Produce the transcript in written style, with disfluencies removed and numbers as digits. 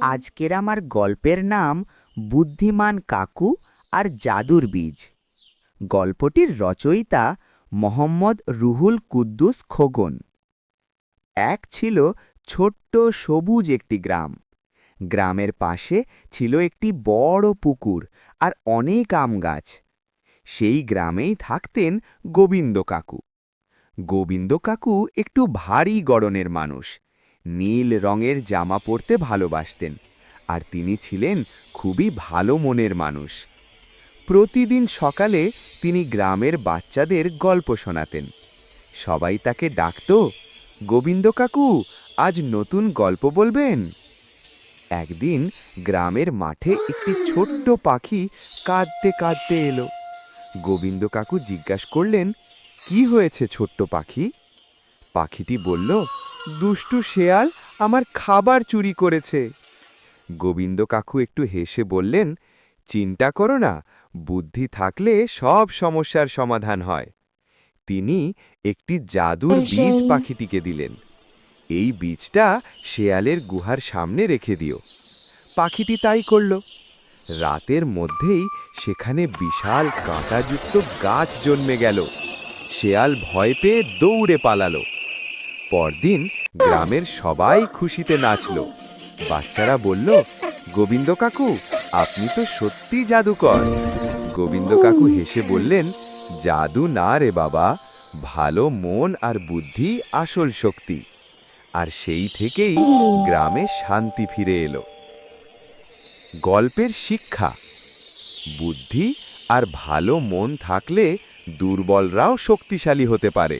আজকের আমার গল্পের নাম বুদ্ধিমান কাকু আর জাদুর বীজ। গল্পটির রচয়িতা মোহাম্মদ রুহুল কুদ্দুস খোকন। এক ছিল ছোট্ট সবুজ একটি গ্রাম। গ্রামের পাশে ছিল একটি বড় পুকুর আর অনেক আম গাছ। সেই গ্রামেই থাকতেন গোবিন্দ কাকু। গোবিন্দ কাকু একটু ভারী গড়নের মানুষ। নীল রঙের জামা পরতে ভালোবাসতেন, আর তিনি ছিলেন খুবই ভালো মনের মানুষ। প্রতিদিন সকালে তিনি গ্রামের বাচ্চাদের গল্প শোনাতেন। সবাই তাকে ডাকত, গোবিন্দ কাকু, আজ নতুন গল্প বলবেন। একদিন গ্রামের মাঠে একটি ছোট্ট পাখি কাঁদতে কাঁদতে এলো। গোবিন্দ কাকু জিজ্ঞাসা করলেন, কি হয়েছে ছোট্ট পাখি? পাখিটি বলল, দুষ্টু শেয়াল আমার খাবার চুরি করেছে। গোবিন্দ কাকু একটু হেসে বললেন, চিন্তা করো না, বুদ্ধি থাকলে সব সমস্যার সমাধান হয়। তিনি একটি জাদুর বীজ পাখিটিকে দিলেন। এই বীজটা শেয়ালের গুহার সামনে রেখে দিও। পাখিটি তাই করল। রাতের মধ্যেই সেখানে বিশাল কাঁটাযুক্ত গাছ জন্মে গেল। শেয়াল ভয় পেয়ে দৌড়ে পালালো। পরদিন গ্রামের সবাই খুশিতে নাচল। বাচ্চারা বলল, গোবিন্দ কাকু, আপনি তো সত্যি জাদুকর। গোবিন্দ কাকু হেসে বললেন, জাদু না রে বাবা, ভালো মন আর বুদ্ধি আসল শক্তি। আর সেই থেকেই গ্রামে শান্তি ফিরে এলো। গল্পের শিক্ষা: বুদ্ধি আর ভালো মন থাকলে দুর্বলরাও শক্তিশালী হতে পারে।